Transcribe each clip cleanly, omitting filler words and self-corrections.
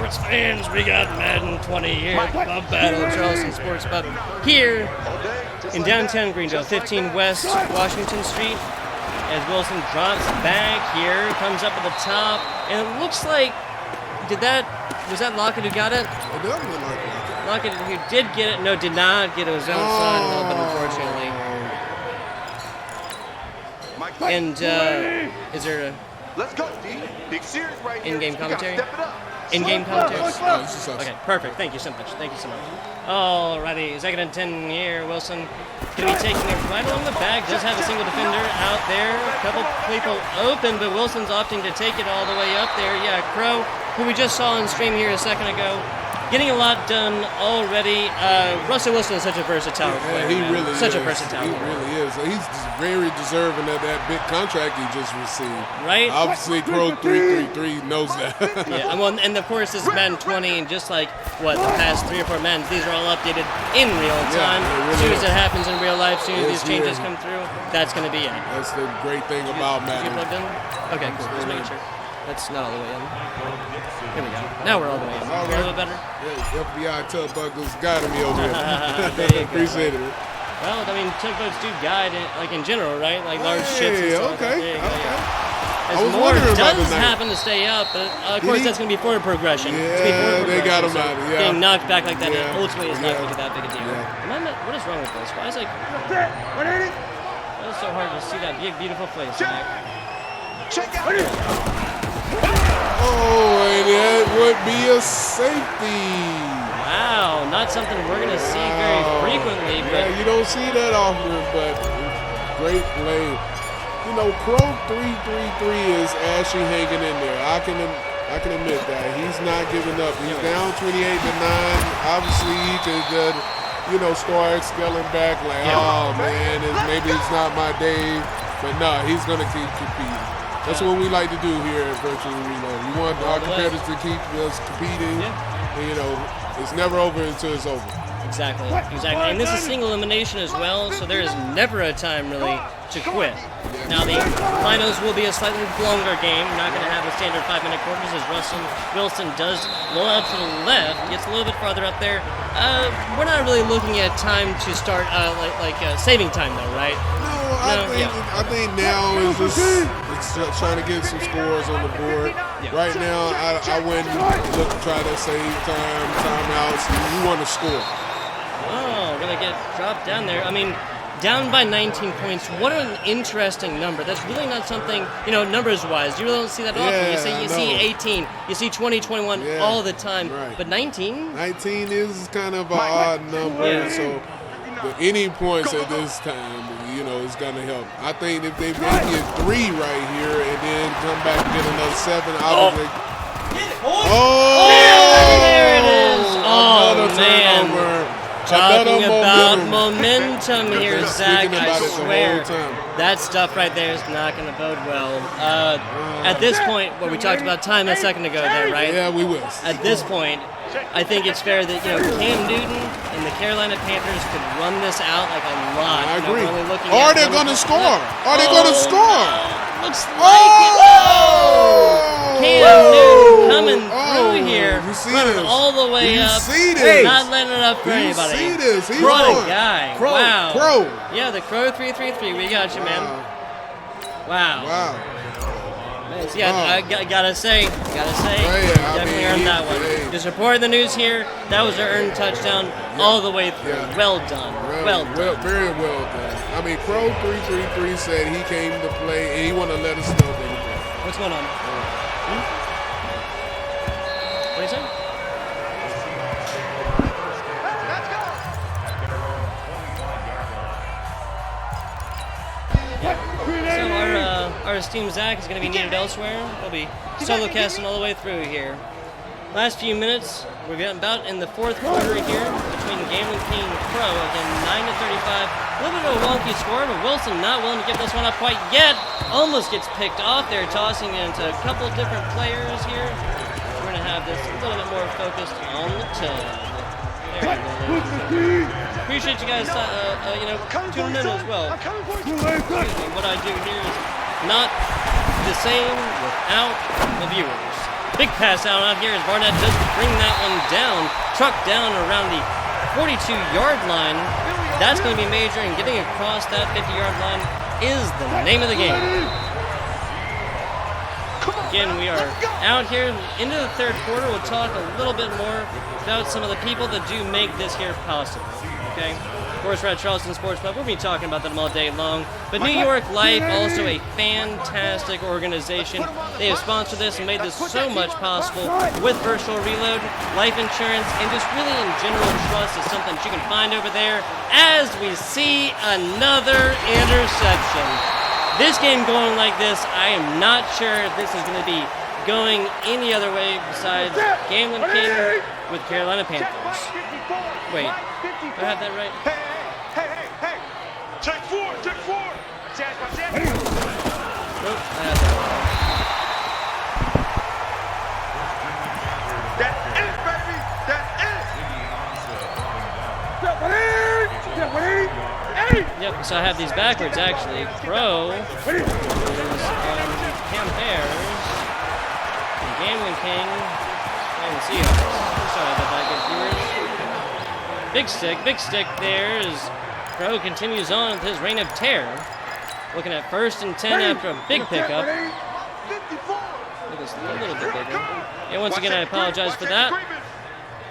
Sports fans, we got Madden 20 here at Pub Battle, Charleston Sports Pub, here in downtown Greenville, 15 West Washington Street, as Wilson drops back here, comes up at the top, and it looks like, was that Lockett who got it? It does look like Lockett. Lockett who did get it, no, did not get it, was outside a little bit, unfortunately. And is there a in-game commentary? In-game commentary? Okay, perfect. Thank you so much. Thank you so much. Alrighty, 2nd and 10 here. Wilson going to be taking it right along the back. Does have a single defender out there. A couple people open, but Wilson's opting to take it all the way up there. Yeah, Crow, who we just saw on stream here a second ago, getting a lot done already. Russell Wilson is such a versatile player. He really such is. a versatile player. He really is. He's very deserving of that big contract he just received. Right? Obviously, Crow 333 knows that. Yeah, well, and of course, this is Madden 20, and just like the past 3 or 4 Maddens, these are all updated in real time. Really as soon as is. it happens in real life, as soon as these changes come through, that's going to be it. That's the great thing about Madden. You plugged in? Okay, cool. Just making sure. That's not all the way in. Here we go. Now we're all the way in. All A little bit better. Yeah, FBI tug buggers guiding me over There here. you go. Appreciate it. Well, I mean, tugboats do guide, like in general, right? Like large ships and stuff. Okay. As I was more wondering about does the night. happen to stay up, but of course that's going to be forward progression. Yeah, they got him out. Yeah. Getting knocked back like that Yeah. ultimately is not going to be that big a deal. Yeah. What is wrong with this? Why is it? It's so hard to see that big, beautiful face. Check out. Oh, and that would be a safety. Wow, not something we're going to see very frequently, but Yeah, you don't see that often, but great play. You know, Crow 333 is actually hanging in there. I can admit that. He's not giving up. He's down 28-9. Obviously, he could, start scaling back like, oh, man, maybe it's not my day. But no, he's going to keep competing. That's what we like to do here at Virtual Reload. We want our competitors to keep us competing. And, it's never over until it's over. Exactly. And this is single elimination as well, so there is never a time really to quit. Now the finals will be a slightly longer game. We're not going to have the standard 5-minute quarters as Wilson does roll out to the left, gets a little bit farther up there. We're not really looking at time to start saving time though, right? I think now is just trying to get some scores on the board. Yeah. Right now, I wouldn't look to try to save timeouts. You want to score. Oh, going to get dropped down there. I mean, down by 19 points. What an interesting number. That's really not something, numbers-wise. You really don't see that often. Yeah, You see 18, you see 20, 21 all the time. Right. But 19? 19 is kind of an odd number, Yeah. so any points at this time, is going to help. I think if they make it 3 right here and then come back and get another 7, There it is. Oh, man. Turnover. Talking about momentum. momentum here, Been Zach, speaking about I it the swear. whole time. That stuff right there is not going to bode well. At this point, we talked about time a second ago there, right? Yeah, we will. At this point, I think it's fair that Cam Newton and the Carolina Panthers could run this out like a lot. I agree. Are they going to score? Are they going to score? Looks like it. Oh! Cam Newton coming through here, You see running this? all the way You up, see this? not letting it up for You anybody. see this? He's What on. a guy! Crow. Wow. Crow. Yeah, the Crow 333. We got you, man. Wow. Wow. Yeah, I gotta say, definitely earned that one. Hey. Just reporting the news here. That was an earned touchdown all the way through. Yeah. Well done. Well done. Very well done. I mean, Crow 333 said he came to play and he want to let us know that he played. What's going on? What do you say? So our esteemed Zach is going to be needed elsewhere. We'll be solo casting all the way through here. Last few minutes, we're getting about in the 4th quarter here between Gambling King and Crow. Again, 9-35. A little bit of a wonky score, but Wilson not willing to give this one up quite yet. Almost gets picked off there, tossing it into a couple different players here. We're going to have this a little bit more focused on the tub. There we go. Appreciate you guys, tuning in as well. Excuse me, what I do here is not the same without the viewers. Big pass out here as Barnett does bring that one down. Truck down around the 42-yard line. That's going to be major, and getting across that 50-yard line is the name of the game. Again, we are out here into the third quarter. We'll talk a little bit more about some of the people that do make this here possible. Okay? Of course, we're at Charleston Sports, but we'll be talking about them all day long. But New York Life, also a fantastic organization. They have sponsored this and made this so much possible with Virtual Reload, life insurance, and just really in general trust is something that you can find over there as we see another interception. This game going like this, I am not sure if this is going to be going any other way besides Gambling King with Carolina Panthers. Wait, do I have that right? Hey! Check four! Nope, I have that wrong. That's it, baby! Yep, so I have these backwards actually. Crow is on Cam Bears, and Gambling King and the Seahawks. Sorry about that, good viewers. Big stick there as Crow continues on with his reign of terror. Looking at 1st and 10 after a big pickup. Look, it's a little bit bigger. And once again, I apologize for that.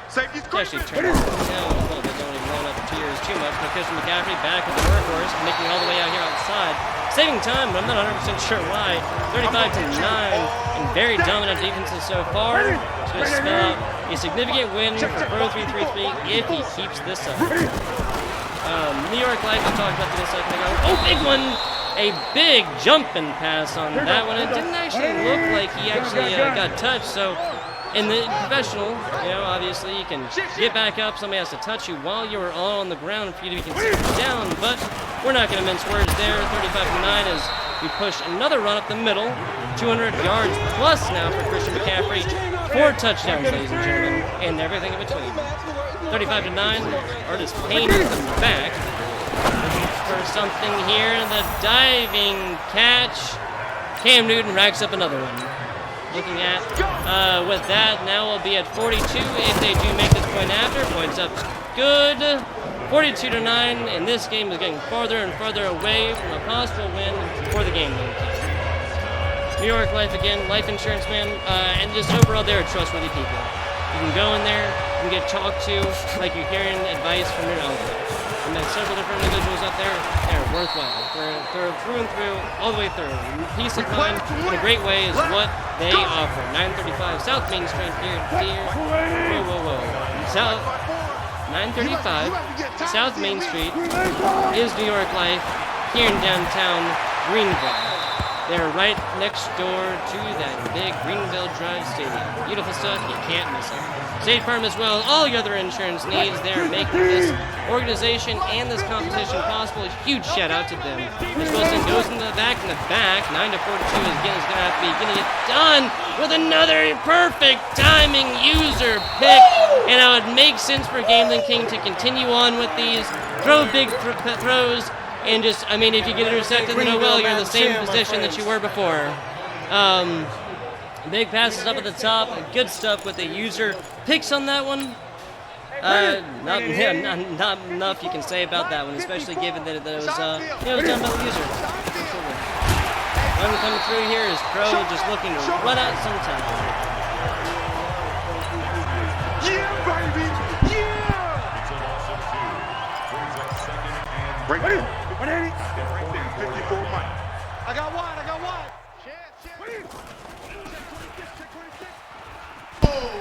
It's actually turned down a little bit, don't even run up the tiers too much. But Christian McCaffrey back with the workhorse, making it all the way out here outside. Saving time, but I'm not 100% sure why. 35-9, and very dominant defenses so far. It's going to spell out a significant win for Pro 333 if he keeps this up. New York Life, I talked about this a second ago. Oh, big one! A big jumping pass on that one. It didn't actually look like he actually got touched, so in the professional, you know, obviously you can get back up. Somebody has to touch you while you're all on the ground for you to be considered down, but we're not going to mince words there. 35-9 as we push another run up the middle. 200 yards plus now for Christian McCaffrey. 4 touchdowns, ladies and gentlemen, and everything in between. 35-9, Artist Payne in the back. Looking for something here. The diving catch. Cam Newton racks up another one. Looking at, with that, now we'll be at 42 if they do make this point after. Points up good. 42-9, and this game is getting farther and farther away from a possible win for the game. New York Life again, life insurance man, and just overall they're trustworthy people. You can go in there, you can get talked to like you're hearing advice from your uncle. And then several different individuals up there, they're worthwhile. They're through and through, all the way through. Peace of mind in a great way is what they offer. 935 South Main Street here. Whoa. South 935 South Main Street is New York Life here in downtown Greenville. They're right next door to that big Greenville Drive Stadium. Beautiful stuff, you can't miss it. State Farm as well, all your other insurance needs, they're making this organization and this competition possible. A huge shout out to them. This Wilson goes into the back, 9-42 again is going to have to be getting it done with another perfect timing user pick. And it would make sense for Gambling King to continue on with these, throw big throws. And just, I mean, if you get intercepted, then oh well, you're in the same position that you were before. Big passes up at the top. Good stuff with the user picks on that one. Not enough you can say about that one, especially given that it was, done by the user. One coming through here is Crow just looking to run out some time. Yeah, baby! Yeah! Ready? 54 Mike. I got one.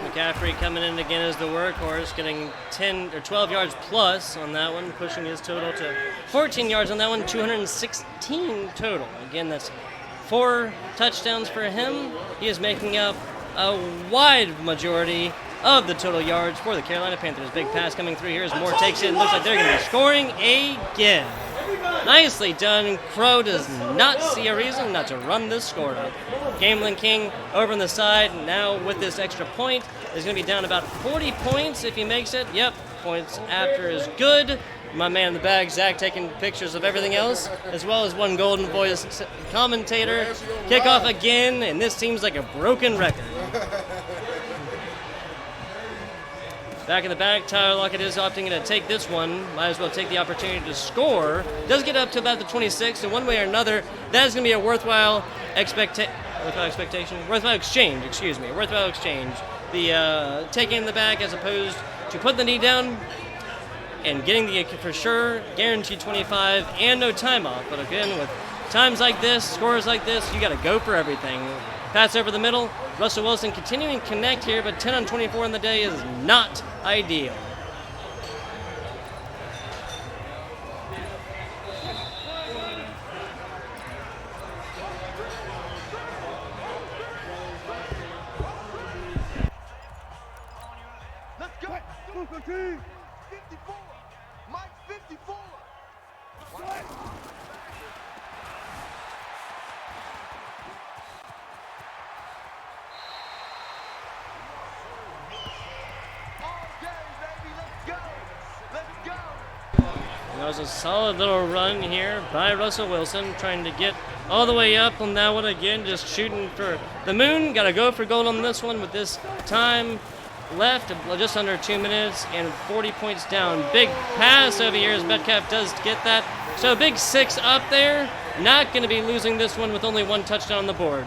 McCaffrey coming in again as the workhorse, getting 10 or 12 yards plus on that one, pushing his total to 14 yards on that one, 216 total. Again, that's 4 touchdowns for him. He is making up a wide majority of the total yards for the Carolina Panthers. Big pass coming through here as Moore takes it and looks like they're going to be scoring again. Nicely done. Crow does not see a reason not to run this score up. Gambling King over on the side now with this extra point is going to be down about 40 points if he makes it. Yep, points after is good. My man in the bag, Zach, taking pictures of everything else, as well as one golden voice commentator. Kickoff again, and this seems like a broken record. Back in the back, Tyler Lockett is opting to take this one. Might as well take the opportunity to score. Does get up to about the 26, so one way or another, that is going to be a worthwhile exchange. Worthwhile exchange. The taking in the back as opposed to putting the knee down and getting the for sure guaranteed 25 and no time off. But again, with times like this, scores like this, you got to go for everything. Pass over the middle. Russell Wilson continuing to connect here, but 10 on 24 in the day is not ideal. Let's go. 54. Mike 54. That was a solid little run here by Russell Wilson, trying to get all the way up on that one again, just shooting for the moon. Got to go for gold on this one with this time left, just under 2 minutes and 40 points down. Big pass over here as Metcalf does get that. So big 6 up there. Not going to be losing this one with only 1 touchdown on the board.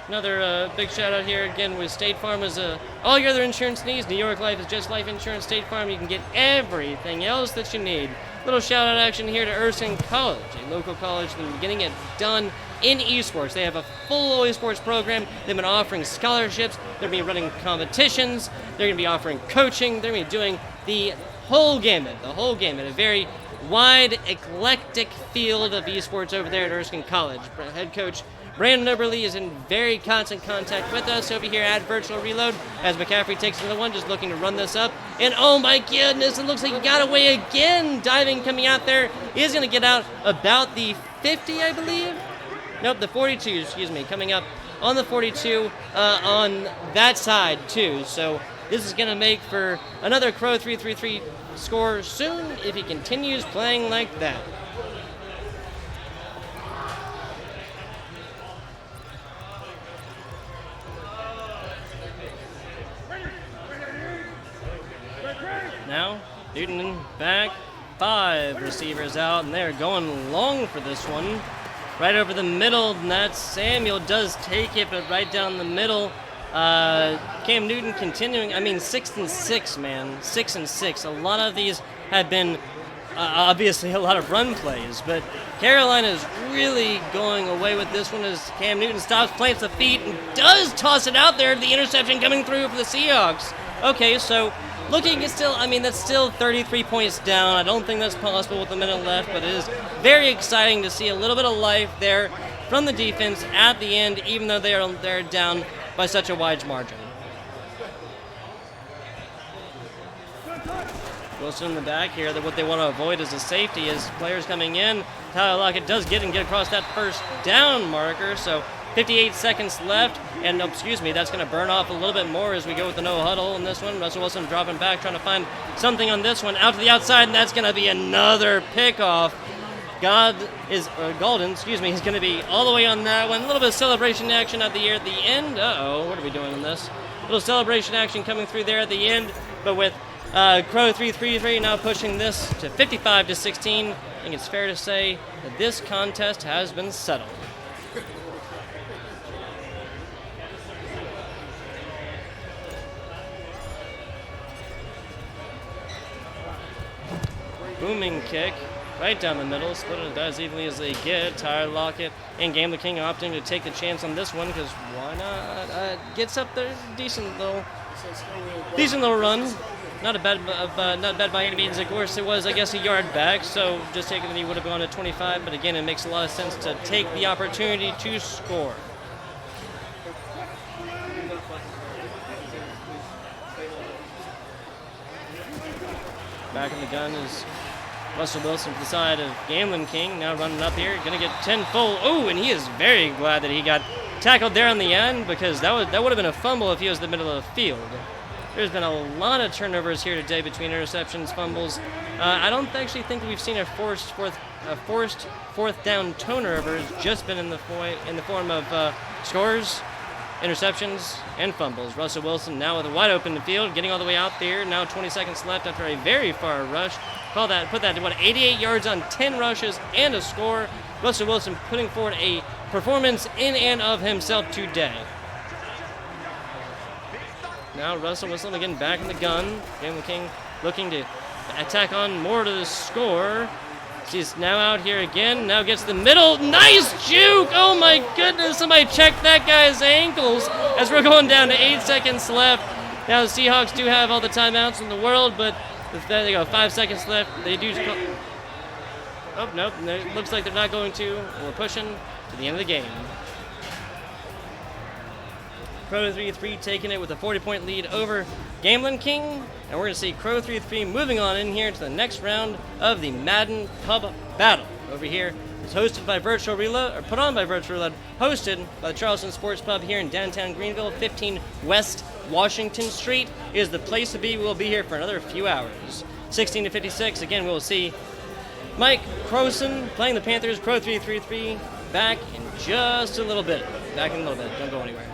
Another big shout out here again with State Farm is all your other insurance needs. New York Life is just life insurance. State Farm, you can get everything else that you need. Little shout out action here to Erskine College, a local college that's been getting it done in esports. They have a full esports program. They've been offering scholarships. They're going to be running competitions. They're going to be offering coaching. They're going to be doing the whole gamut. A very wide, eclectic field of esports over there at Erskine College. Head coach Brandon Oberle is in very constant contact with us over here at Virtual Reload as McCaffrey takes another one, just looking to run this up. And oh my goodness, it looks like he got away again. Diving coming out there. Is going to get out about the 50, I believe. Nope, the 42, excuse me, coming up on the 42 on that side too. So this is going to make for another Crow 3-3-3 score soon if he continues playing like that. Now, Newton back, 5 receivers out, and they're going long for this one. Right over the middle, and that Samuel does take it, but right down the middle. Cam Newton continuing, 6 and 6, man. 6 and 6. A lot of these have been, obviously, a lot of run plays, but Carolina is really going away with this one as Cam Newton stops, plants the feet, and does toss it out there. The interception coming through for the Seahawks. Okay, so looking at still, that's still 33 points down. I don't think that's possible with a minute left, but it is very exciting to see a little bit of life there from the defense at the end, even though they're down by such a wide margin. Wilson in the back here. That what they want to avoid is a safety as players coming in. Tyler Lockett does get across that first down marker, so 58 seconds left, and that's going to burn off a little bit more as we go with the no huddle in this one. Russell Wilson dropping back, trying to find something on this one. Out to the outside, and that's going to be another pickoff. Golden, he's going to be all the way on that one. A little bit of celebration action at the end. What are we doing in this? A little celebration action coming through there at the end, but with Crow 3-3-3 now pushing this to 55-16. I think it's fair to say that this contest has been settled. Booming kick right down the middle, split it as evenly as they get. Tyler Lockett and Game the King opting to take the chance on this one because why not? Gets up there, decent little run. Not bad by any means. Of course, it was, a yard back, so just taking that he would have gone to 25. But again, it makes a lot of sense to take the opportunity to score. Back in the gun is Russell Wilson to the side of Gambling King, now running up here, going to get 10 full. Oh, and he is very glad that he got tackled there on the end because that would have been a fumble if he was in the middle of the field. There's been a lot of turnovers here today between interceptions, fumbles. I don't actually think we've seen a forced fourth down turnover. It's just been in the form of scores, interceptions, and fumbles. Russell Wilson now with a wide open field, getting all the way out there. Now 20 seconds left after a very far rush. Put that to 88 yards on 10 rushes and a score. Russell Wilson putting forward a performance in and of himself today. Now Russell Wilson again back in the gun. Galen King looking to attack on more to the score. He's now out here again. Now gets the middle. Nice juke! Oh my goodness! Somebody check that guy's ankles as we're going down to 8 seconds left. Now the Seahawks do have all the timeouts in the world, but there they go. 5 seconds left. They do. Oh nope! It looks like they're not going to. We're pushing to the end of the game. Crow 3-3 taking it with a 40-point lead over Galen King. And we're going to see Crow 3-3 moving on in here to the next round of the Madden Pub Battle. Over here, it's hosted by Virtual Reload, or put on by Virtual Reload, hosted by the Charleston Sports Pub here in downtown Greenville, 15 West Washington Street is the place to be. We'll be here for another few hours. 16 to 56, again, we'll see Mike Croson playing the Panthers, Crow 3-3 back in just a little bit. Back in a little bit, don't go anywhere.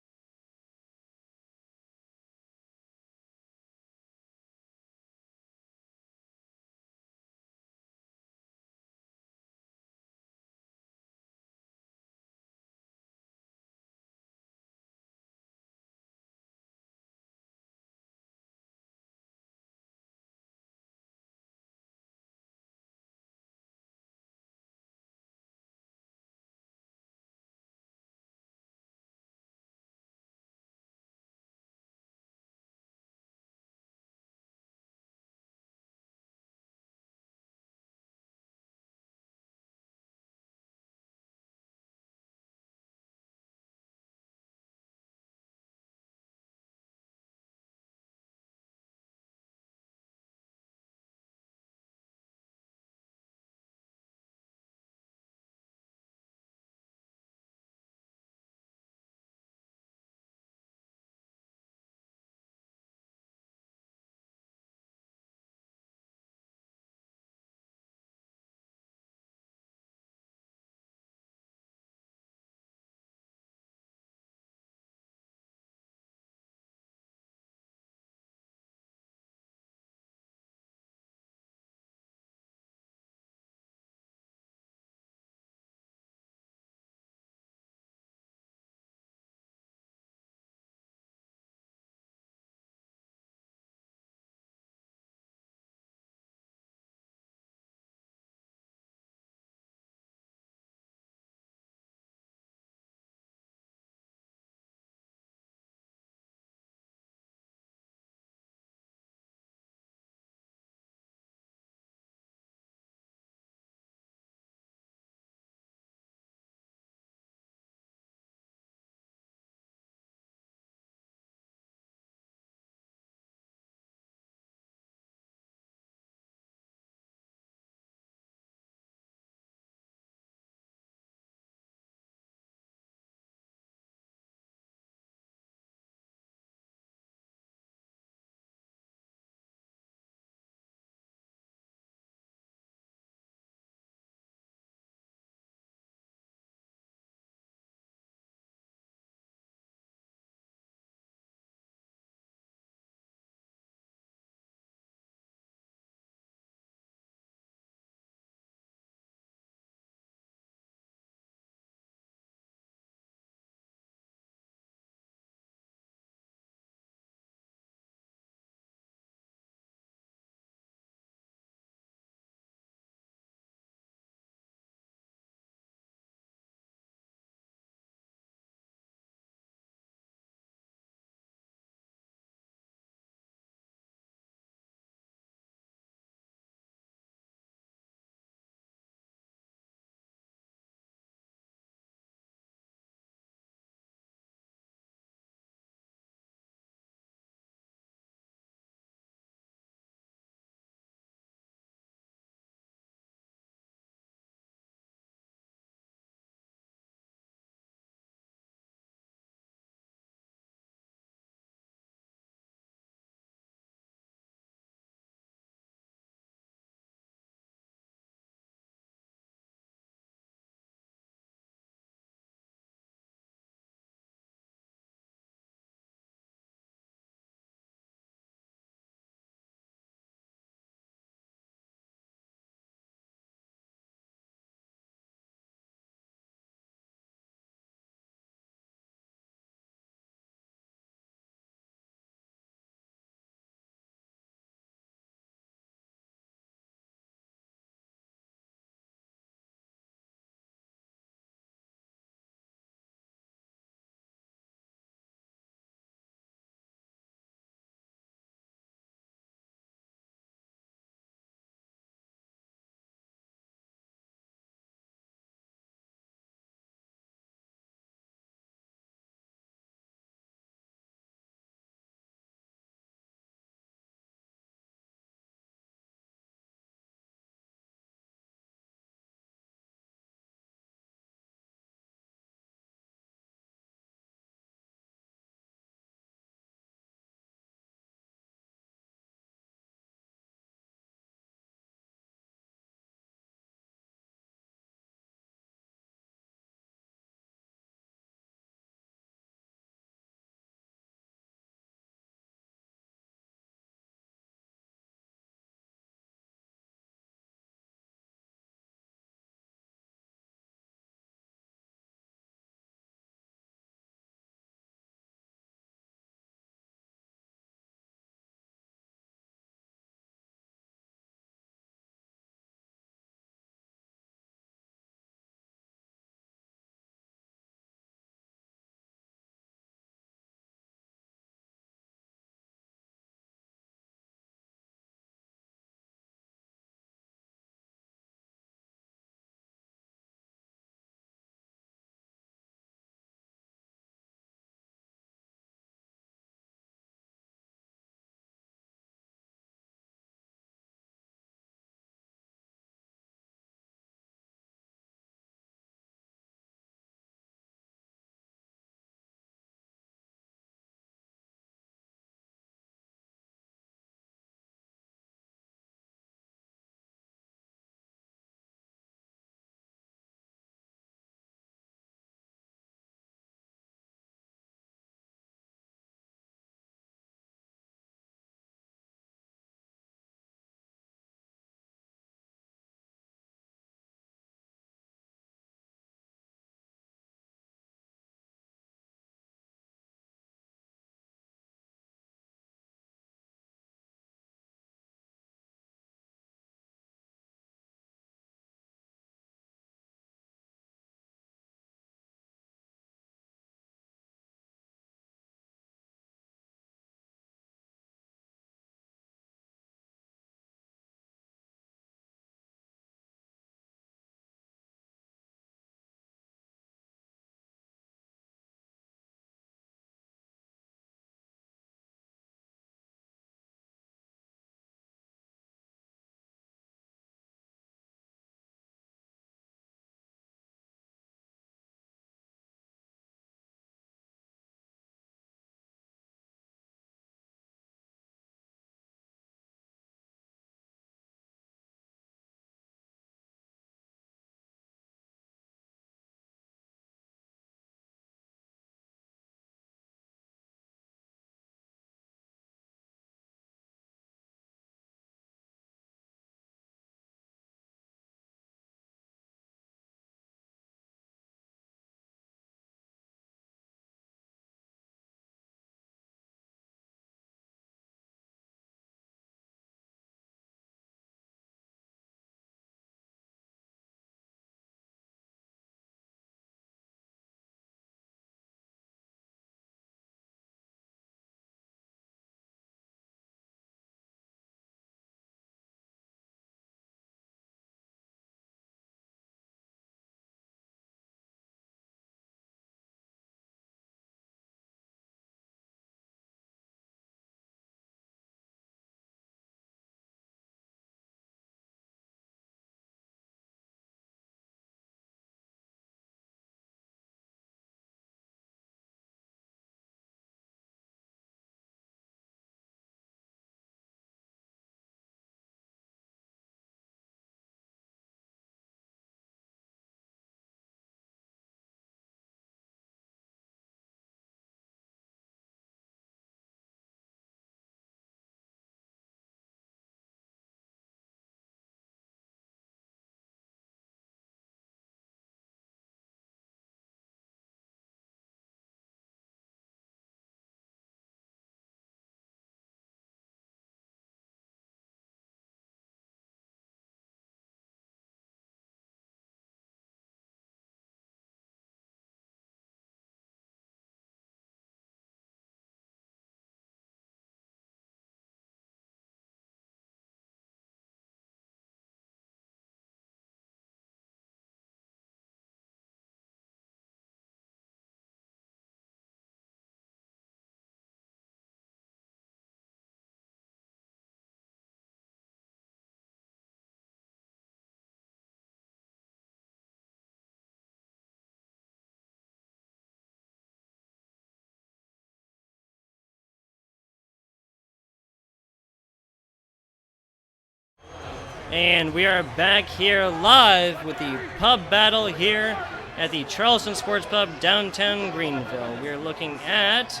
And we are back here live with the pub battle here at the Charleston Sports Pub, downtown Greenville. We are looking at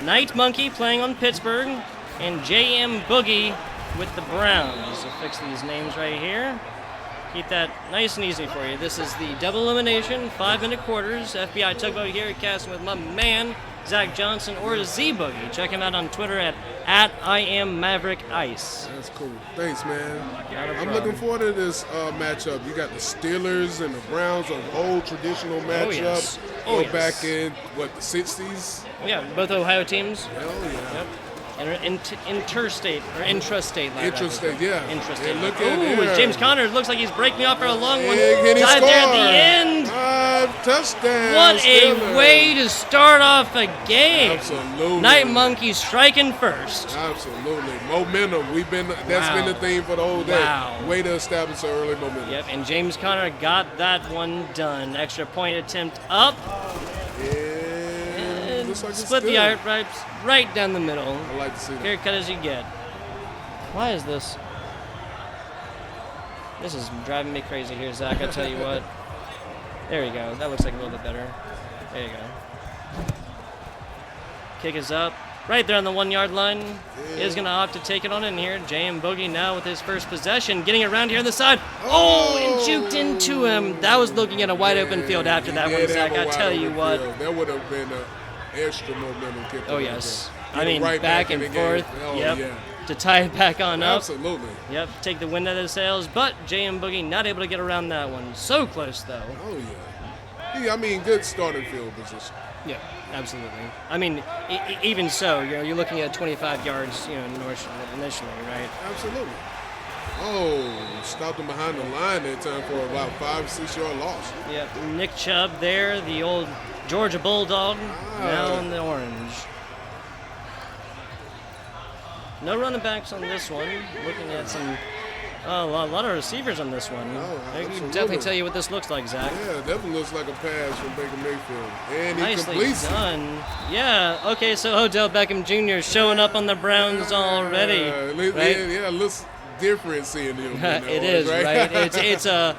Night Monkey playing on Pittsburgh and JM Boogie with the Browns. So fix these names right here. Keep that nice and easy for you. This is the double elimination, 5-minute quarters. FBI Tugboat here, casting with my man, Zach Johnson, or Z Boogie. Check him out on Twitter at I am Maverick Ice. That's cool. Thanks, man. Not a I'm problem. looking forward to this matchup. You got the Steelers and the Browns, an old traditional matchup. yes. Oh, Go yes. back in, what, the 60s? Yeah, both Ohio teams. Hell yeah. Yep. Interstate or intrastate. Intrastate, yeah. Intrastate. And look Ooh, at there. James Conner looks like he's breaking off for a long one. Can he Dive score? there at the end. 5 touchdowns. What Steelers. a way to start off a game. Absolutely. Night Monkey striking first. Absolutely. Momentum. That's Wow. been the theme for the whole day. Wow. Way to establish an early momentum. Yep, and James Conner got that one done. Extra point attempt up. And looks like it's Split the good. outrights right down the middle. I like to see that. Clear cut as you get. Why is this? This is driving me crazy here, Zach. I tell you what. There you go. That looks like a little bit better. There you go. Kick is up. Right there on the 1-yard line. Is going to opt to take it on in here. JM Boogie now with his first possession. Getting around here on the side. Oh, and juked into him. That was looking at a wide open field after that one, Zach. I tell you what. That would have been an extra momentum kick. Oh, yes. Get I mean, right back in and the game. forth. Oh, Yep. yeah. To tie it back on up. Absolutely. Yep, take the wind out of the sails, but JM Boogie not able to get around that one. So close, though. Oh, yeah. I mean, good starting field position. Yeah, absolutely. I mean, even so, you're looking at 25 yards, north initially, right? Absolutely. Oh, stopped him behind the line that time for about 5-6 yard loss. Yep, Nick Chubb there, the old Georgia Bulldog, now in the orange. No running backs on this one. Looking at a lot of receivers on this one. Oh, I can absolutely. definitely tell you what this looks like, Zach. Yeah, definitely looks like a pass from Baker Mayfield. And he Nicely completes it. done. Yeah, okay, so Odell Beckham Jr. showing up on the Browns already. Right? Yeah, it looks different seeing him. It is, right? It's a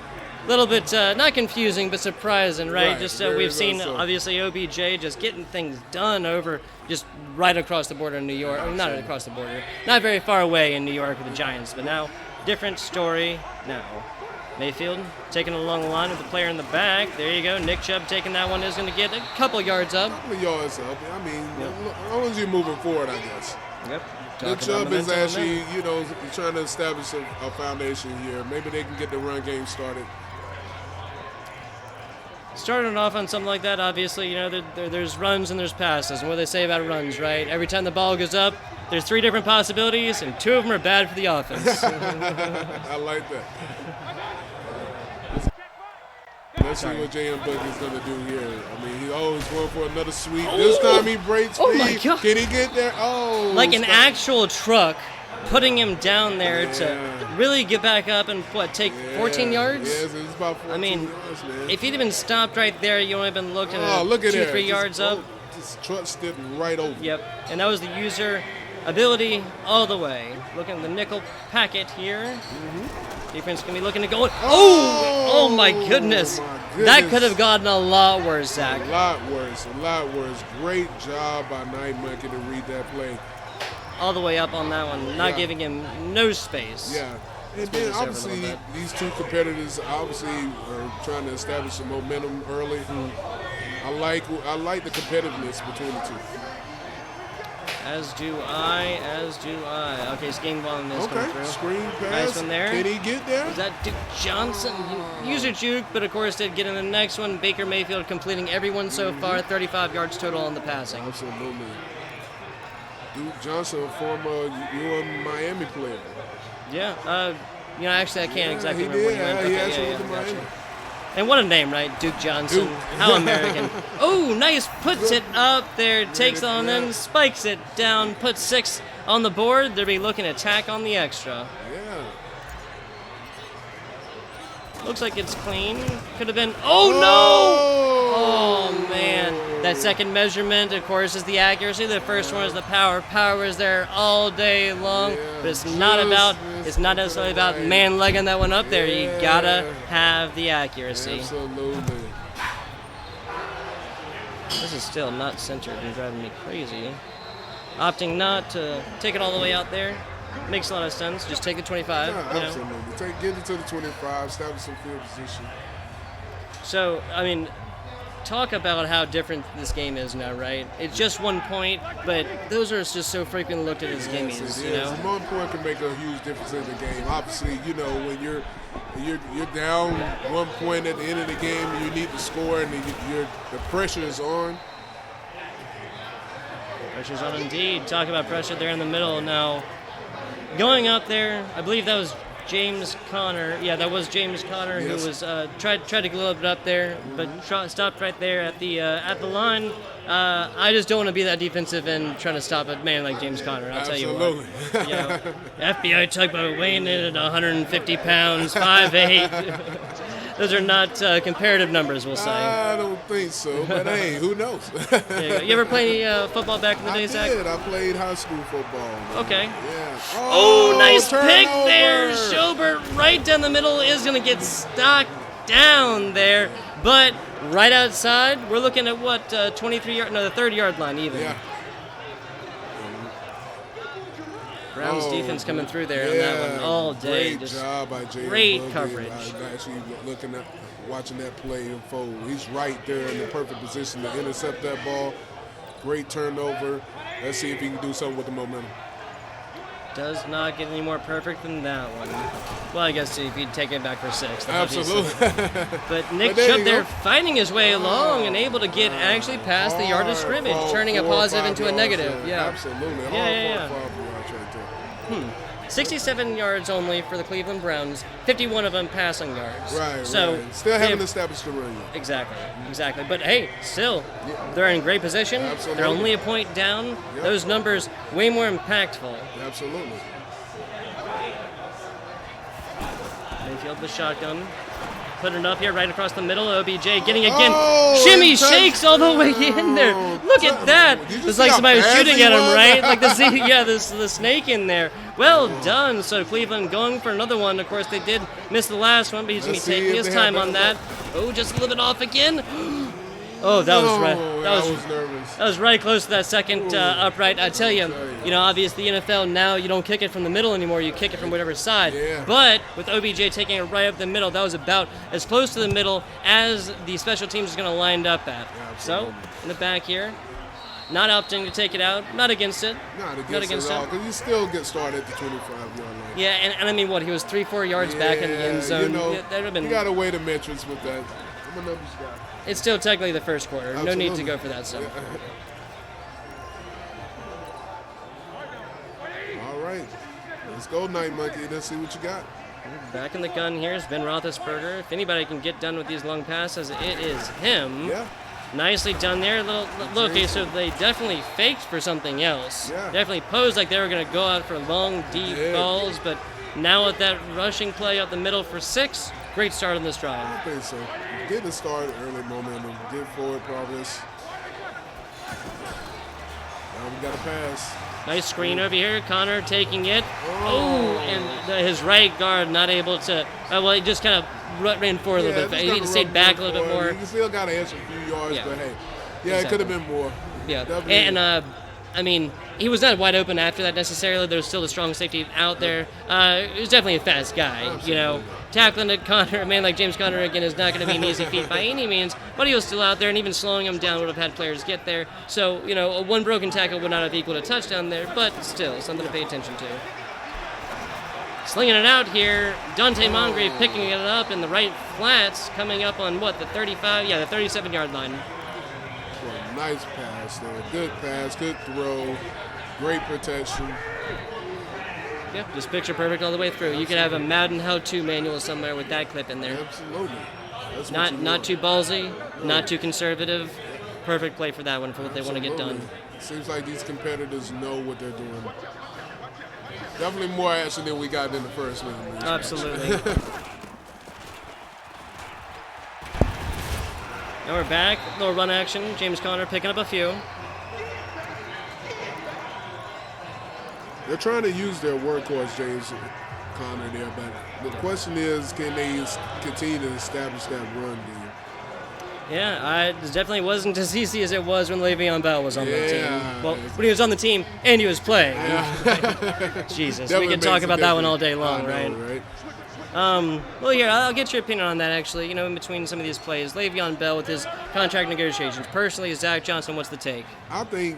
little bit, not confusing, but surprising, right? Right, Just very we've much seen, so. obviously, OBJ just getting things done over just right across the border in New York. Or not across the border. Not very far away in New York with the Giants, but now, different story now. Mayfield taking it along the line with the player in the back. There you go. Nick Chubb taking that one is going to get a couple yards up. couple of yards up. I mean, as long as you're moving forward, I guess. Yep. Nick Chubb is actually, trying to establish a foundation here. Maybe they can get the run game started. Starting off on something like that, obviously, there's runs and there's passes. And what do they say about runs, right? Every time the ball goes up, there's 3 different possibilities, and 2 of them are bad for the offense. I like that. Let's see what J.M. Boogie's going to do here. I mean, he's always going for another sweep. This time he breaks Oh, speed. my God. Can he get there? Oh. Like an stop. actual truck putting him down there to really get back up and, take 14 yards? Yes, it's about 14 I mean, yards, man. if he'd have been stopped right there, you would have been looking at look at 2, that. 3 yards up. This truck stepping right over. Yep, and that was the user ability all the way. Looking at the nickel packet here. Defense can be looking to go. Oh my goodness. That could have gotten a lot worse, Zach. A lot worse. Great job by Night Monkey to read that play. All the way up on that one, not giving him no space. Yeah. And then obviously these two competitors obviously are trying to establish some momentum early. I like the competitiveness between the two. As do I. Okay, it's game ball in this coming through. Screen pass. Nice one there. Can he get there? Is that Duke Johnson? User juke, but of course did get in the next one. Baker Mayfield completing everyone so far, 35 yards total on the passing. Absolutely. Duke Johnson, a former Miami player. Yeah, actually I can't exactly he remember did. when he went. He Okay, actually went to gotcha. Miami. And what a name, right? Duke Johnson. Duke. How American. Oh, nice. Puts it up there, takes it on in, spikes it down, puts 6 on the board. They'll be looking to tack on the extra. Yeah. Looks like it's clean. Could have been. Oh, no! Oh, man. That second measurement, of course, is the accuracy. The first one is the power. Power is there all day long, but it's not necessarily about man legging that one up there. You gotta have the accuracy. Absolutely. This is still not centered and driving me crazy. Opting not to take it all the way out there makes a lot of sense. Just take the 25. Yeah, absolutely. Get it to the 25, establish some field position. So, I mean, talk about how different this game is now, right? It's just 1 point, but those are just so frequently looked at as gimmies, you know? 1 point can make a huge difference in the game. Obviously, you know, when you're down 1 point at the end of the game, you need to score, and the pressure is on. Pressure's on indeed. Talk about pressure there in the middle. Now, going up there, I believe that was James Conner. Yeah, that was James Conner who was tried to glue it up there, but stopped right there at the line. I just don't want to be that defensive end trying to stop a man like James Conner. I'll tell you what. You know, FBI tugboat weighing in at 150 pounds, 5'8". Those are not comparative numbers, we'll say. I don't think so, but hey, who knows? You ever play any football back in the day, Zach? I did. I played high school football. Okay. Yeah. Oh, nice turnover. pick there. Schobert right down the middle is going to get stocked down there, but right outside, we're looking at what, 23-yard, no, the 30-yard line even. Yeah. Browns defense coming through there on that one all day. Great job by Jay. Great coverage. I'm actually watching that play unfold. He's right there in the perfect position to intercept that ball. Great turnover. Let's see if he can do something with the momentum. Does not get any more perfect than that one. Well, I guess if you'd take it back for 6. Absolutely. But Nick Chubb there fighting his way along and able to get actually past the yard of scrimmage, turning a positive into a negative. Yeah. Absolutely. Yeah. 67 yards only for the Cleveland Browns, 51 of them passing yards. Right, so right. Still haven't established the run yet. Exactly. But hey, still, they're in great position. Absolutely. They're only a point down. Yep. Those numbers way more impactful. Absolutely. Mayfield the shotgun. Putting it up here right across the middle. OBJ getting again. Shimmy shakes all the way in there. Look at that. It's like somebody was shooting at him, right? Like the snake in there. Well done. So Cleveland going for another one. Of course, they did miss the last one, but he's going to be taking his time on that. Oh, just a little bit off again. Oh, that was right. I was nervous. That was right close to that second upright. I tell you, obviously the NFL now you don't kick it from the middle anymore. You kick it from whatever side. Yeah. But with OBJ taking it right up the middle, that was about as close to the middle as the special teams is going to line up at. Absolutely. So in the back here, not opting to take it out, not against it. Not against it at all, because you still get started at the 25-yard line. Yeah, and I mean, what, he was 3-4 yards back in the end zone. That would have been. You got to weigh the metrics with that. I'm a numbers guy. It's still technically the first quarter. Absolutely. No need to go for that stuff. All right. Let's go, Night Monkey. Let's see what you got. Back in the gun here is Ben Roethlisberger. If anybody can get done with these long passes, it is him. Yeah. Nicely done there. Look, okay, so they definitely faked for something else. Yeah. Definitely posed like they were going to go out for long, deep balls, but now with that rushing play up the middle for 6, great start on this drive. I think so. Get the start, early momentum, get forward progress. Now we got a pass. Nice screen over here. Connor taking it. And his right guard not able to. Well, he just kind of ran forward a little bit. He stayed back a little bit more. You still got an extra few yards, but hey, it could have been more. Yeah, Definitely. and I mean, he was not wide open after that necessarily. There was still a strong safety out there. He was definitely a fast guy. Absolutely. Tackling at Connor, a man like James Conner again is not going to be an easy feat by any means. But he was still out there, and even slowing him down would have had players get there. So a one broken tackle would not have equaled a touchdown there, but still something to pay attention to. Slinging it out here, Dante Moncrief picking it up in the right flats, coming up on the 35, the 37-yard line. Well, nice pass there. Good pass, good throw, great protection. Yeah, just picture perfect all the way through. You could have a Madden how-to manual somewhere with that clip in there. Absolutely. That's Not too ballsy, not too conservative. Perfect play for that one for what they want to get done. Seems like these competitors know what they're doing. Definitely more action than we got in the first one. Absolutely. Now we're back. Little run action. James Conner picking up a few. They're trying to use their workhorse, James Conner, there, but the question is, can they continue to establish that run game? Yeah, it definitely wasn't as easy as it was when Le'Veon Bell was on the team. Well, when he was on the team and he was playing. Yeah. Jesus, Definitely we can talk makes a about that one difference. all day long, I know, right? right? Well, here, I'll get your opinion on that, actually. You know, in between some of these plays, Le'Veon Bell with his contract negotiations. Personally, Zach Johnson, what's the take? I think,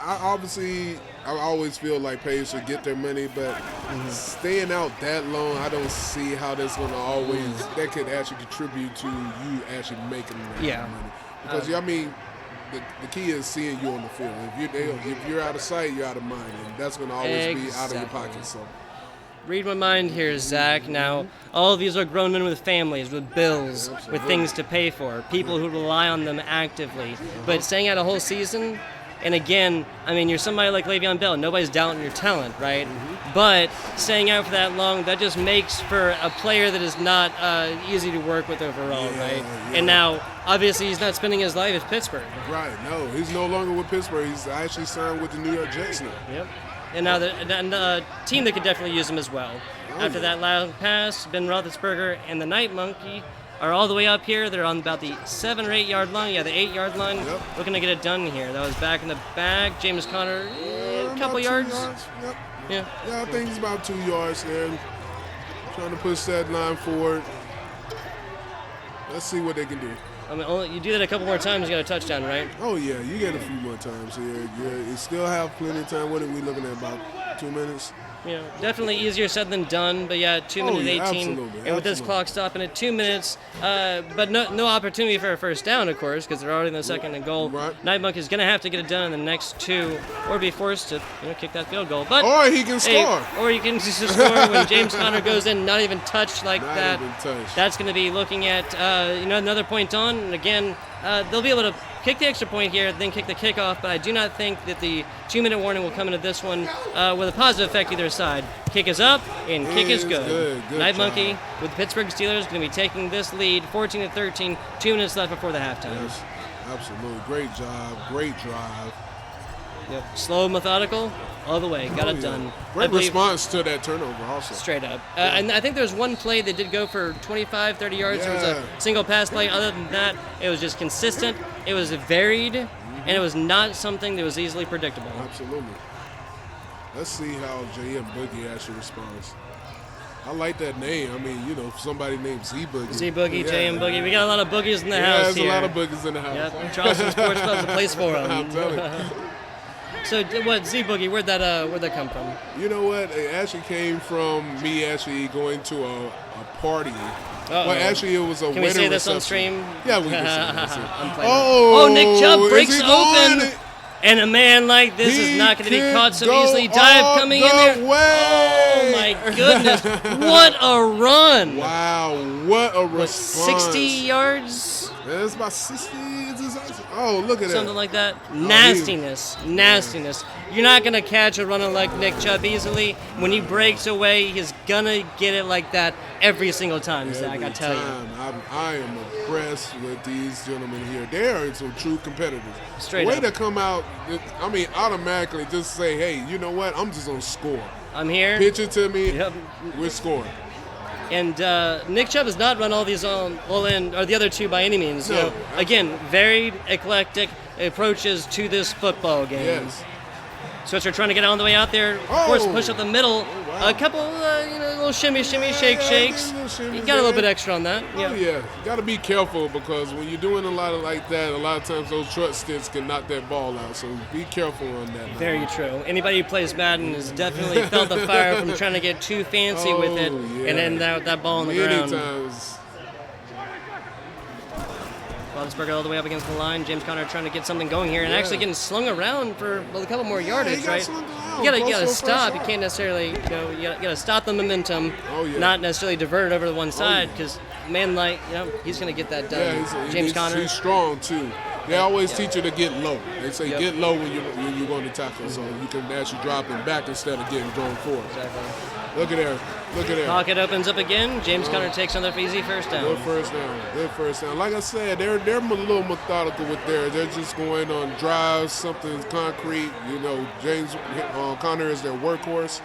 I always feel like players should get their money, but staying out that long, I don't see how that's going to always, that could actually contribute to you actually making that money. Because, I mean, the key is seeing you on the field. If you're out of sight, you're out of mind, and that's going to always be out of your pocket. So. Read my mind here, Zach. Now, all of these are grown men with families, with bills, with things to pay for, people who rely on them actively. But staying out a whole season, and again, I mean, you're somebody like Le'Veon Bell. Nobody's doubting your talent, right? But staying out for that long, that just makes for a player that is not easy to work with overall, right? Yeah. And now, obviously, he's not spending his life at Pittsburgh. Right, no. He's no longer with Pittsburgh. He's actually signed with the New York Jets now. Yep. And now the team that could definitely use him as well. After that loud pass, Ben Roethlisberger and the Night Monkey are all the way up here. They're on about the 7 or 8 yard line. Yeah, the 8 yard line. Yep. Looking to get it done here. That was back in the back. James Conner, a couple yards. Yep. Yeah. Yeah, I think it's about 2 yards there. Trying to push that line forward. Let's see what they can do. I mean, you do that a couple more times, you got a touchdown, right? Oh, yeah, you get a few more times here. You still have plenty of time. What are we looking at, about 2 minutes? Yeah, definitely easier said than done, but yeah, 2 minutes 18. Absolutely, and with this clock stopping at 2 minutes, but no opportunity for a first down, of course, because they're already in the second and goal. Right. Night Monkey is going to have to get it done in the next 2, or be forced to kick that field goal. But or he can score. Or you can just score when James Conner goes in, not even touched like Not that. even touched. That's going to be looking at another point on, and again, they'll be able to kick the extra point here, then kick the kickoff, but I do not think that the 2-minute warning will come into this one with a positive effect either side. Kick is up, and kick is good. Night Monkey with the Pittsburgh Steelers going to be taking this lead, 14-13, 2 minutes left before the halftime. Yes, absolutely. Great job. Great drive. Yep. Slow, methodical, all the way. Got it done. Great response to that turnover also. Straight up. And I think there was one play that did go for 25, 30 yards. There was a single pass play. Other than that, it was just consistent. It was varied, and it was not something that was easily predictable. Absolutely. Let's see how J.M. Boogie actually responds. I like that name. I mean, somebody named Z Boogie. Z Boogie, J.M. Boogie. We got a lot of boogies in the house here. There's a lot of boogies in the house. Yep. Charleston Sports Club's a place for them. I'm telling you. So what, Z Boogie? Where'd that come from? You know what? It actually came from me actually going to a party. Well, actually, it was a wedding Can we say this reception. on stream? Yeah, we can say this. I'm playing. Nick Chubb breaks open. And a man like this is not going to be caught so easily. Dive coming in there. Oh, my goodness. What a run. Wow, what a response. 60 yards? That's about 60. Oh, look at that. Something like that. Nastiness. You're not going to catch a runner like Nick Chubb easily. When he breaks away, he's going to get it like that every single time, Zach, I tell you. I am impressed with these gentlemen here. They are some true competitors. Straight up. The up. way to come out, automatically just say, hey, you know what? I'm just going to score. I'm here. Pitch it to me. Yep. We're scoring. And Nick Chubb has not run all these all in, or the other two by any means. No, again, varied, eclectic approaches to this football game. Yes. Switzer trying to get on the way out there. Of course, push up the middle. A couple, little shimmy, shakes. You got a little bit extra on that. Yeah. Oh, yeah. You got to be careful because when you're doing a lot of like that, a lot of times those short sticks can knock that ball out. So be careful on that. Very true. Anybody who plays Madden has definitely felt the fire from trying to get too fancy with it and end that ball on the ground. Times. Roethlisberger all the way up against the line. James Conner trying to get something going here and actually getting slung around for a couple more yardage, right? You gotta stop. You can't necessarily, you gotta stop the momentum, not necessarily divert it over to one side because man, he's gonna get that done. Yeah, James Conner. He's strong too. They always teach you to get low. They say get low when you're going to tackle, so you can actually drop them back instead of getting thrown forward. Exactly. Look at there. Look at there. Pocket opens up again. James Conner takes another easy first down. Good first down. Good first down. Like I said, they're a little methodical with theirs. They're just going on drives, something concrete. You know, James Conner is their workhorse.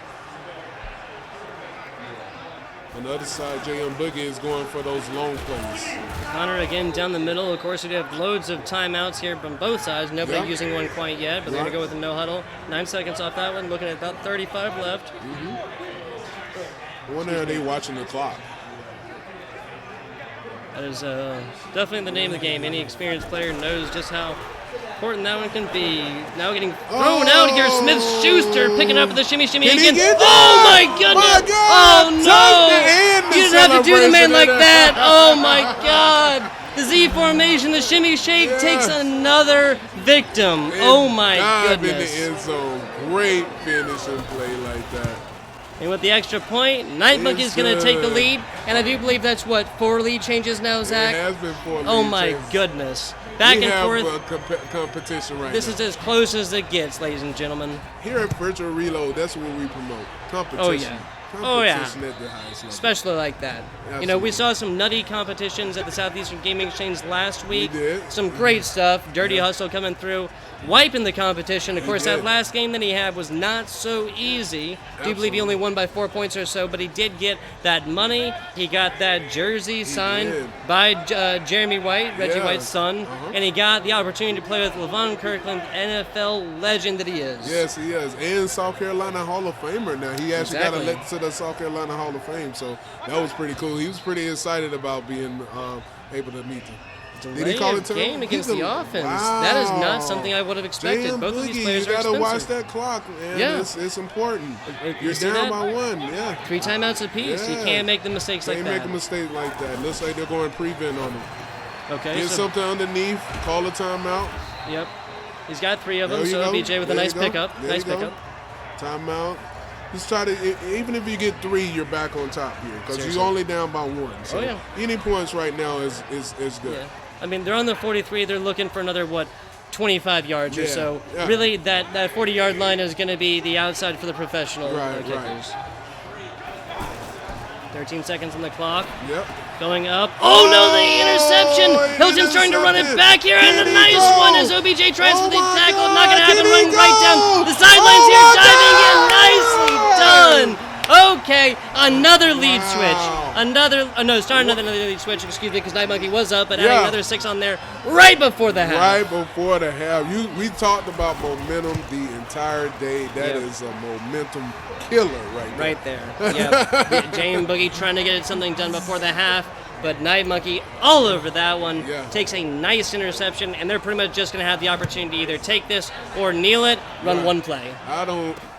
On the other side, J.M. Boogie is going for those long plays. Conner again down the middle. Of course, we have loads of timeouts here from both sides. Nobody using one quite yet, but they're going to go with a no huddle. 9 seconds off that one. Looking at about 35 left. I wonder are they watching the clock? That is definitely the name of the game. Any experienced player knows just how important that one can be. Now getting thrown out here. Smith-Schuster picking up the shimmy again. Oh my goodness! Oh no! You didn't have to do the man like that. Oh my God! The Z formation, the shimmy shake takes another victim. Oh my goodness! In the end zone. Great finishing play like that. And with the extra point, Night Monkey's going to take the lead. And I do believe that's, 4 lead changes now, Zach? It has been 4 lead Oh, my changes. goodness. Back and forth. We have competition right This now. is as close as it gets, ladies and gentlemen. Here at Virtual Reload, that's what we promote. Competition. Oh, yeah. Oh, yeah. Competition at the highest level. Especially like that. Absolutely. You know, we saw some nutty competitions at the Southeastern Gaming Exchange last week. We did. Some great stuff. Dirty Hustle coming through, wiping the competition. Of course, that did. last game that he had was not so easy. I do believe he only won by 4 points or so, but he did get that money. He got that jersey signed did. by Jeremy White, Reggie Yeah. White's son, and he got the opportunity to play with LaVon Kirkland, NFL legend that he is. Yes, he is. And South Carolina Hall of Famer now. He actually got Exactly. elected to the South Carolina Hall of Fame, so that was pretty cool. He was pretty excited about being able to meet them. Did he call it to game him? against He's the a- offense. Wow. That is not something I would have expected. Damn, Both of these Boogie, players you are gotta expensive. watch that clock, man. Yeah. It's important. You You're see down that? by 1, yeah. 3 timeouts apiece. You Yeah. can't make the mistakes Can't like make that. a mistake like that. Looks like they're going prevent on him. Okay, Get so something underneath, call a timeout. yep, he's got 3 of them. There you So go. BJ with a There nice you go. pickup. There Nice you go. pickup. Timeout. Just try to, even if you get 3, you're back on top here because Seriously. you're only down by 1. So Oh, yeah. any points right now is good. Yeah. I mean, they're on the 43. They're looking for another 25 yards or Yeah, so. yeah. Really, that 40-yard line is going to be the outside for the professional Right, kickers. 13 seconds on the clock. Yep. Going up. Oh no, the interception! Hilton's trying to run it back here, and a nice one as OBJ tries for the tackle. Not going to happen. Running right down the sidelines here, diving in. Nicely done. Okay, another lead switch. Another lead switch, excuse me, because Night Monkey was up, but adding another 6 on there right before the half. Right before the half. We talked about momentum the entire day. That Yep. is a momentum killer right there. Right there. Yep. Jay and Boogie trying to get something done before the half, but Night Monkey all over that one. Yeah. Takes a nice interception, and they're pretty much just going to have the opportunity to either take this or kneel it, run one play.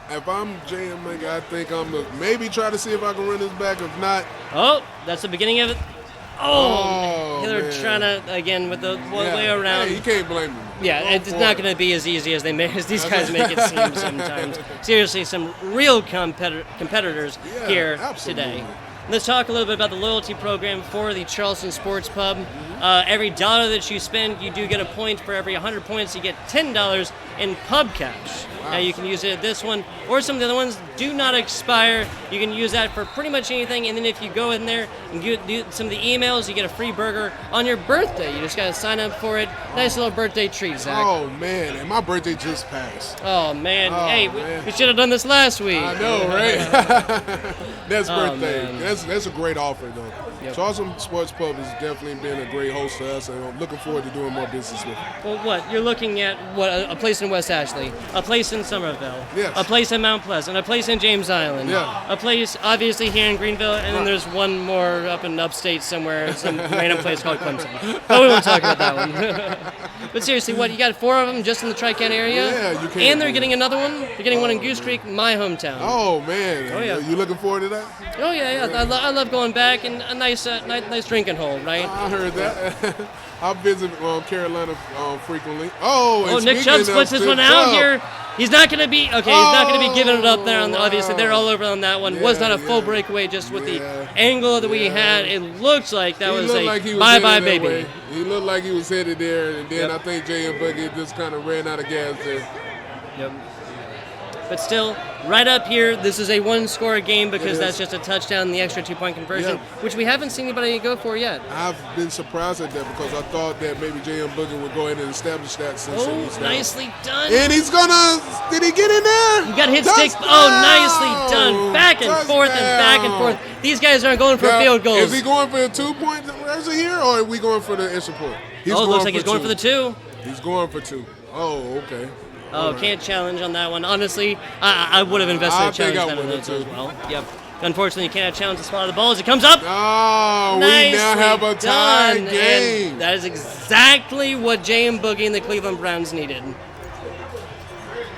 If I'm JM, I think I'm going to maybe try to see if I can run this back. If not, Oh, that's the beginning of it. Oh, they're man. trying to, again, with the way around. Hey, you can't blame them. Yeah, Go it's for not it. going to be as easy as these guys make it seem sometimes. Seriously, some real competitors Yeah, here absolutely. today. Let's talk a little bit about the loyalty program for the Charleston Sports Pub. Every dollar that you spend, you do get a point. For every 100 points, you get $10 in pub cash. Now you can use it at this one or some of the other ones. Do not expire. You can use that for pretty much anything. And then if you go in there and do some of the emails, you get a free burger on your birthday. You just got to sign up for it. Nice little birthday treat, Zach. Oh, man. And my birthday just passed. Oh, man. Oh, Hey, man. we should have done this last week. I know, right? That's Oh, birthday. man. That's a great offer, though. Yep. Charleston Sports Pub has definitely been a great host to us, and I'm looking forward to doing more business with them. Well, what? You're looking at a place in West Ashley, a place in Somerville, Yes. a place in Mount Pleasant, a place in James Island, Yeah. a place obviously here in Greenville, and then there's one more up in upstate somewhere, some random place called Clemson. But we won't talk about that one. But seriously, what? You got 4 of them just in the Tri-County area? Yeah, you can't And they're do getting another one. They're getting one in Goose Creek, my hometown. Oh, man. Oh, yeah. You looking forward to that? Oh yeah. I love going back and a nice drinking hole, right? I heard that. I visit Carolina frequently. Oh, and Oh, Nick speaking Chubb of splits this Nick one out Chubb, here. He's not going to be okay. He's not going to be giving it up there. Obviously, they're all over on that one. Yeah, Was not a full breakaway, just with the angle that we had. It looks like that was a bye-bye baby. Way. He looked like he was headed there, and then Yep. I think Jay and Boogie just kind of ran out of gas there. Yep. But still, right up here, this is a one-score game because that's just a touchdown and the extra 2-point conversion, which we haven't seen anybody go for yet. I've been surprised at that because I thought that maybe Jay and Boogie would go ahead and establish that since it was down. Nicely done. And he's gonna. Did he get in there? You got hit stick. Touchdown! Oh, nicely done. Back and forth and back and forth. These guys aren't going for Now, field goals. Is he going for a 2-point conversion here, or are we going for the extra point? It looks like he's going for the 2. He's going for 2. Oh, okay. Oh, can't challenge on that one. Honestly, I would have invested a challenge that in those too. as well. Yep. Unfortunately, you can't challenge the spot of the ball as it comes up. Oh, we now have a tie game. And that is exactly what Jay and Boogie and the Cleveland Browns needed.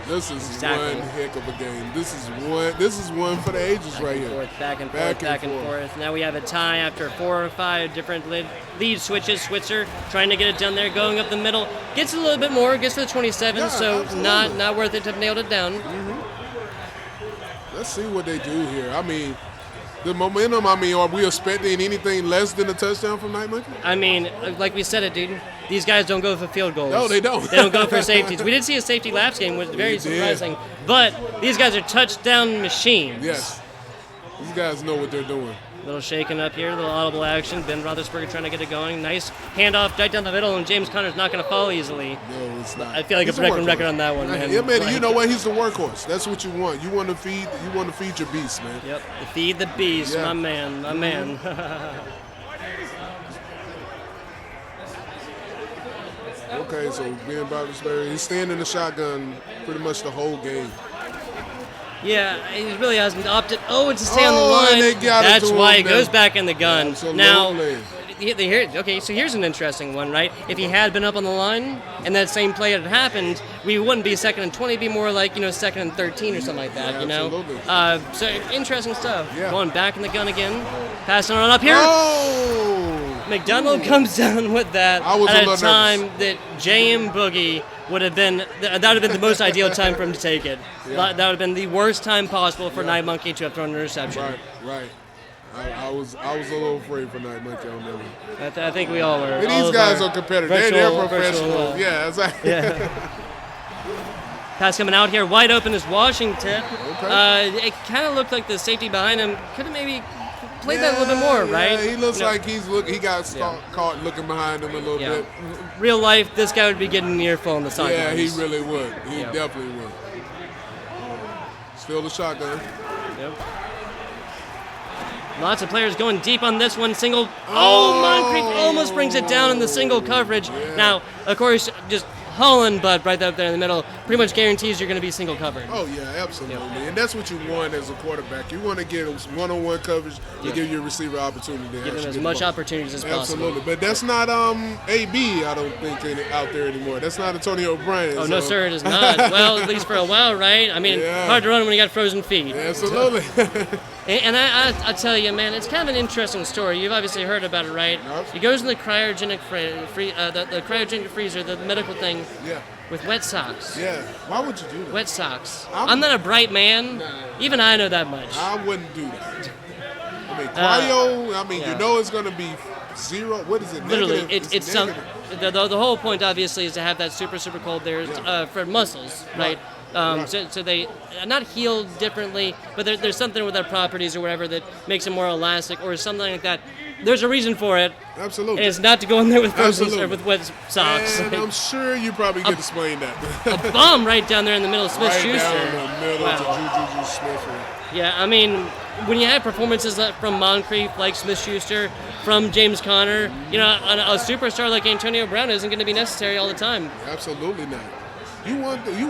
This is one heck of a game. This is one for the ages right here. Back and forth. Now we have a tie after 4 or 5 different lead switches. Switzer trying to get it done there, going up the middle. Gets a little bit more, gets to the 27, so absolutely. not worth it to have nailed it down. Let's see what they do here. I mean, the momentum, are we expecting anything less than a touchdown from Night Monkey? I mean, like we said it, dude. These guys don't go for field goals. No, they don't. They don't go for safeties. We did see a safety lapse game, which was very surprising. But these guys are touchdown machines. Yes. These guys know what they're doing. Little shaking up here, little audible action. Ben Roethlisberger trying to get it going. Nice handoff right down the middle, and James Conner's not going to fall easily. No, it's not. I feel like He's a broken record on that one, man. Yeah, man. You know what? He's the workhorse. That's what you want. You want to feed your beast, man. Yep. Feed the beast, my man, my man. Okay, so Ben Roethlisberger, he's staying in the shotgun pretty much the whole game. Yeah, he really hasn't opted. Oh, it's a stay on the line. They got That's it to why him, he goes back in the gun. Absolutely. Now, okay, so here's an interesting one, right? If he had been up on the line and that same play had happened, we wouldn't be 2nd and 20, it'd be more like, 2nd and 13 or something like that, Absolutely. So interesting stuff. Yeah. Going back in the gun again, passing on up here. Oh! McDonald comes down with that I was a at a little time nervous. that J.M. Boogie would have been, that would have been the most ideal time for him to take it. That would have been the worst time possible for Night Monkey to have thrown an interception. Right. I was a little afraid for Night Monkey on that one. I think we all were. But these guys are competitive. They're professionals. Yeah, exactly. Pass coming out here, wide open is Washington. Okay. It kind of looked like the safety behind him could have maybe played that a little bit more, right? He looks like he got caught looking behind him a little bit. Real life, this guy would be getting an earful on the sidelines. Yeah, he really would. He definitely would. Still the shotgun. Yep. Lots of players going deep on this one. Single. Oh, Moncrief almost brings it down in the single coverage. Yeah. Now, of course, just hauling Bud right up there in the middle pretty much guarantees you're going to be single covered. Oh, yeah, absolutely. And that's what you want as a quarterback. You want to get one-on-one coverage to give your receiver opportunity to Give them actually as get much the ball. opportunities as possible. Absolutely. But that's not AB, I don't think, out there anymore. That's not Antonio O'Brien. Oh, no, sir, it is not. Well, at least for a while, right? I mean, hard to run when you got frozen feet. Absolutely. And I tell you, man, it's kind of an interesting story. You've obviously heard about it, right? Yep. He goes in the cryogenic the cryogenic freezer, the medical thing, Yeah. with wet socks. Yeah. Why would you do that? Wet socks. I'm not a bright man. Even I know that much. I wouldn't do that. I mean, cryo, you know it's going to be zero. What is it? Literally, Negative? it's some. negative. The whole point, obviously, is to have that super cold there for muscles, right? So they not heal differently, but there's something with their properties or whatever that makes them more elastic or something like that. There's a reason for it. Absolutely. And it's not to go in there with frozen Absolutely. or with wet socks. And I'm sure you probably could explain that. A bomb right down there in the middle of right Smith-Schuster. down the middle to Juju Smith. Yeah, I mean, when you have performances from Moncrief, like Smith-Schuster, from James Conner, a superstar like Antonio Brown isn't going to be necessary all the time. Absolutely not. You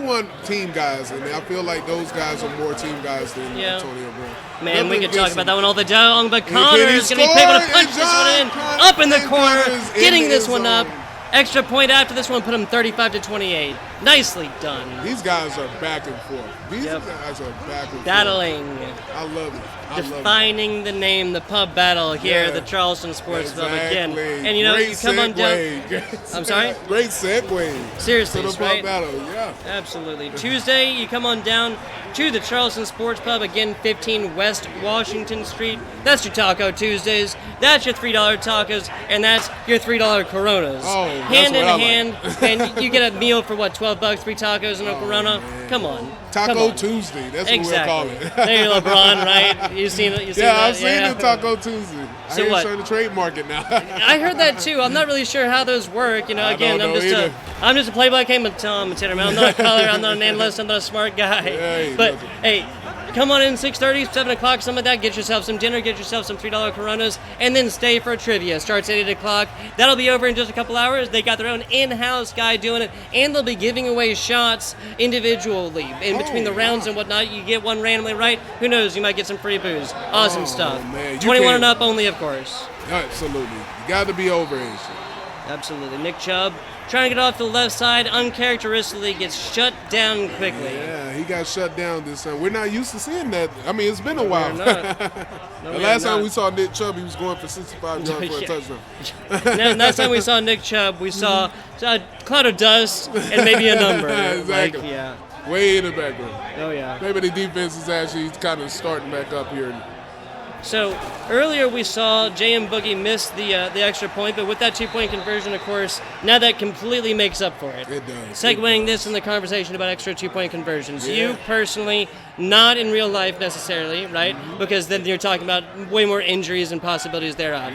want team guys, and I feel like those guys are more team guys than Antonio Brown. Man, we could talk about that one all the day, but Conner is going to be able to punch this one in, up in the corner, getting this one up. Extra point after this one, put him 35-28. Nicely done. These guys are back and forth. These guys are back and forth. Battling. I love it. defining the name, the pub battle here at the Charleston Sports Pub again. And you know, Great you come on down. I'm sorry? Great segue. Seriously, to the right? pub battle, yeah. Absolutely. Tuesday, you come on down to the Charleston Sports Pub, again, 15 West Washington Street. That's your Taco Tuesdays. That's your $3 tacos, and that's your $3 Coronas. Oh, hand in that's what I hand, like. and you get a meal for what, $12, 3 tacos and a Corona. Man. Come on. Taco Come on. Tuesday. That's Exactly. what we'll call it. There you LeBron, right? You seen that? Yeah, I've seen the Taco Tuesday. So I hear what? trying to trademark it now. I heard that too. I'm not really sure how those work. You know, I again, don't I'm know just either. I'm just a play-by commentator, man. I'm not a caller. I'm not an analyst. I'm not a smart guy. Hey, but nothing. hey, come on in 6:30, 7 o'clock, something like that. Get yourself some dinner. Get yourself some $3 Coronas, and then stay for a trivia. Starts at 8 o'clock. That'll be over in just a couple hours. They got their own in-house guy doing it, and they'll be giving away shots individually in between the rounds and whatnot. You get one randomly right. Who knows? You might get some free booze. Awesome stuff. Man, you 21 and can't- up only, of course. Absolutely. You got to be overage. Absolutely. Nick Chubb trying to get off the left side, uncharacteristically gets shut down quickly. Yeah, he got shut down this time. We're not used to seeing that. I mean, it's been a while. We're not. No, The we last are time not. we saw Nick Chubb, he was going for 65 yards for a Yeah. touchdown. Last time we saw Nick Chubb, we saw a cloud of dust and maybe a number. Exactly. Like, yeah. Way in the background. Oh, yeah. Maybe the defense is actually kind of starting back up here. So earlier we saw J.M. Boogie miss the extra point, but with that 2-point conversion, of course, now that completely makes up for it. It does. Segueing this in the conversation about extra 2-point conversions. Yeah. You personally, not in real life necessarily, right? Because then you're talking about way more injuries and possibilities thereof.